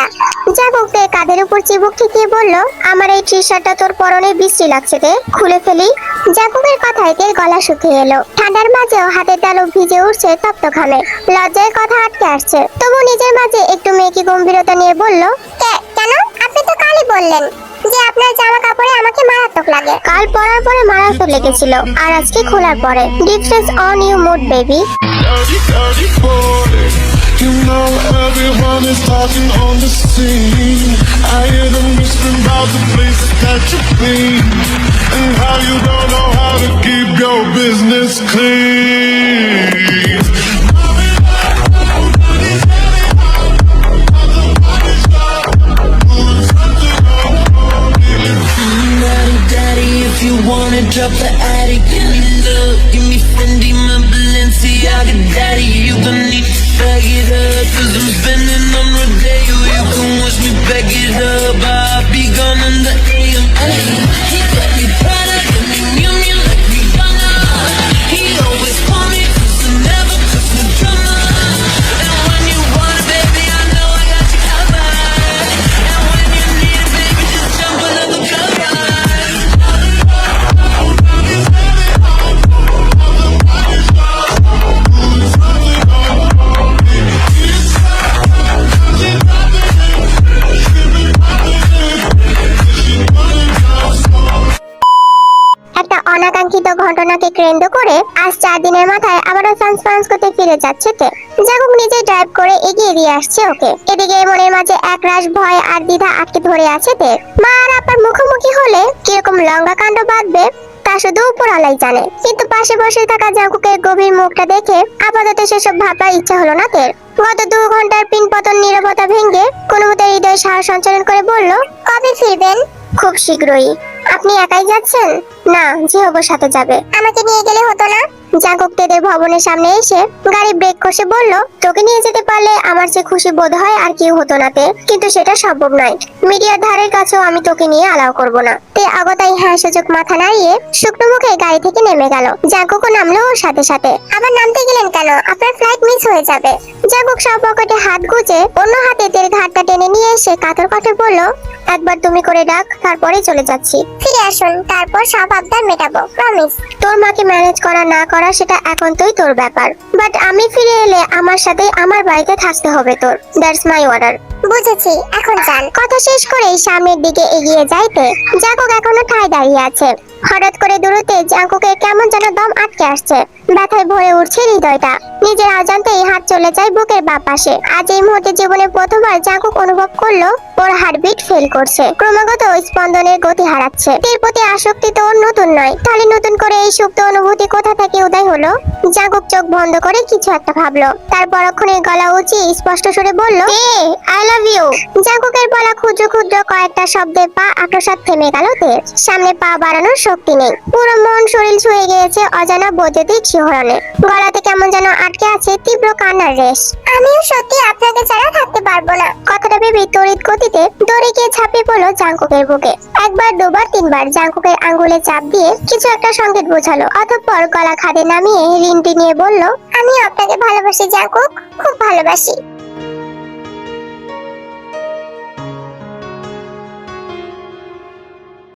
জাঙ্কুক তে কাঁধের উপর চিবুক ঠেকিয়ে বলল, আমার এই টি শার্টটা তোর পরনে বিশ্রী লাগছে তে, খুলে ফেলি। জাঙ্কুকের কথায় তের গলা শুকিয়ে এলো। ঠান্ডার মাঝেও হাতের তালু ভিজে উঠছে তপ্ত ঘামে। লজ্জায় কথা আটকে আসছে, তবু নিজের মাঝে একটু মেকি গম্ভীরতা নিয়ে বলল, কেন? আপনি তো কালই বললেন যে আপনার জামা কাপড়ে আমাকে মারাত্মক লাগে। কাল পরার পরে মারাত্মক লেগেছিল, আর আজকে খোলার পরে। Difference on you mood baby. You know everyone is talking on the scene. I hear them whispering about the places that you've been, and how you don't know how to keep your business clean. Daddy, if you wanna drop the attic, give me love, give me Fendi, my Balenciaga. Daddy, you gonna need to bag it up, 'cause I'm spending on Rodeo. You can watch me back it up, I'll be gone in the AM. He got me Prada, got me Miu Miu, like me Rihanna. He always call me cause I never cause no drama. And when you want it, baby, I know I got you covered. And when you need it, baby, just jump another cover. একটা অনাকাঙ্ক্ষিত ঘটনাকে কেন্দ্র করে আজ 4 দিনের মাথায় আবারও সান ফ্রান্সকোতে ফিরে যাচ্ছে তে। জাঙ্কুক নিজে ড্রাইভ করে এগিয়ে দিয়ে আসছে ওকে। এদিকে মনের মাঝে একরাশ ভয় আর দ্বিধা আটকে ধরে আছে তে। মা আর আপার মুখোমুখি হলে কিরকম লঙ্কা কাণ্ড বাঁধবে তা শুধু উপরওয়ালাই জানে। কিন্তু পাশে বসে থাকা জাঙ্কুকের গভীর মুখটা দেখে আপাতত সেসব ভাববার ইচ্ছা হলো না তের। গত 2 ঘন্টার পিনপতন নীরবতা ভেঙে কোনো মতে হৃদয় সাহস সঞ্চালন করে বলল, কবে ফিরবেন? খুব শীঘ্রই। আপনি একাই যাচ্ছেন? না, জিহোবার সাথে যাবে। আমাকে নিয়ে গেলে হতো না? জাঙ্কুক তেদের ভবনের সামনে এসে গাড়ি ব্রেক কষে বলল, তোকে নিয়ে যেতে পারলে আমার যে খুশি বোধ হয় আর কেউ হতো না তে, কিন্তু সেটা সম্ভব নয়। মিডিয়ার ধারের কাছেও আমি তোকে নিয়ে অ্যালাউ করব না। তে আগতাই হ্যাঁ সূচক মাথা নাড়িয়ে শুকনো মুখে গাড়ি থেকে নেমে গেল। জাঙ্কুকও নামলো ওর সাথে সাথে। আবার নামতে গেলেন কেন? আপনার ফ্লাইট মিস হয়ে যাবে। জাঙ্কুক সব পকেটে হাত গুজে অন্য হাতে তের ঘাটটা টেনে নিয়ে এসে কাতর কণ্ঠে বলল, একবার তুমি করে ডাক, তারপরে চলে যাচ্ছি। ফিরে আসুন, তারপর সব আবদার মেটাবো, প্রমিস। তোর মাকে ম্যানেজ করা না করা সেটা একান্তই তোর ব্যাপার, বাট আমি ফিরে এলে আমার সাথে আমার বাড়িতে থাকতে হবে তোর। That's my order. বুঝেছি, এখন যান। কথা শেষ করেই সামনের দিকে এগিয়ে যাইতে জাঙ্কুক এখনো ঠায় দাঁড়িয়ে আছে। হঠাৎ করে দূরত্বে জাঙ্কুকের কেমন যেন দম আটকে আসছে। ব্যথায় ভরে উঠছে হৃদয়টা। নিজের অজান্তেই হাত চলে যায় বুকের বাঁ পাশে। আজ এই মুহূর্তে জীবনে প্রথমবার জাঙ্কুক অনুভব করলো ওর হার্টবিট ফেল করছে, ক্রমাগত স্পন্দনের গতি হারাচ্ছে। এর প্রতি আসক্তি তো ওর নতুন নয়, তাহলে নতুন করে এই সুপ্ত অনুভূতি কোথা থেকে উদয় হলো? জাঙ্কুক চোখ বন্ধ করে কিছু একটা ভাবলো। তার পরক্ষণে গলা উঁচিয়ে স্পষ্ট সুরে বলল, আই লাভ ইউ। জাঙ্কুকের বলা ক্ষুদ্র ক্ষুদ্র কয়েকটা শব্দে পা আকস্মাৎ থেমে গেল তের। সামনে পা বাড়ানোর শক্তি নেই। পুরো মন শরীর ছুঁয়ে গিয়েছে অজানা বৈদ্যুতিক শিহরণে। গলাতে কেমন যেন আটকে আছে তীব্র কান্নার রেশ। আমিও সত্যি আপনাকে ছাড়া থাকতে পারবো না। কথাটা ভেবে তড়িৎ গতিতে দৌড়ে গিয়ে ঝাঁপিয়ে পড়লো জাঙ্কুকের বুকে। একবার, দুবার, তিনবার জাঙ্কুকের আঙ্গুলে চাপ দিয়ে কিছু একটা সংকেত বোঝালো। অতঃপর গলা খাদে নামিয়ে রিনটি নিয়ে বলল, আমি আপনাকে ভালোবাসি জাঙ্কুক, খুব ভালোবাসি।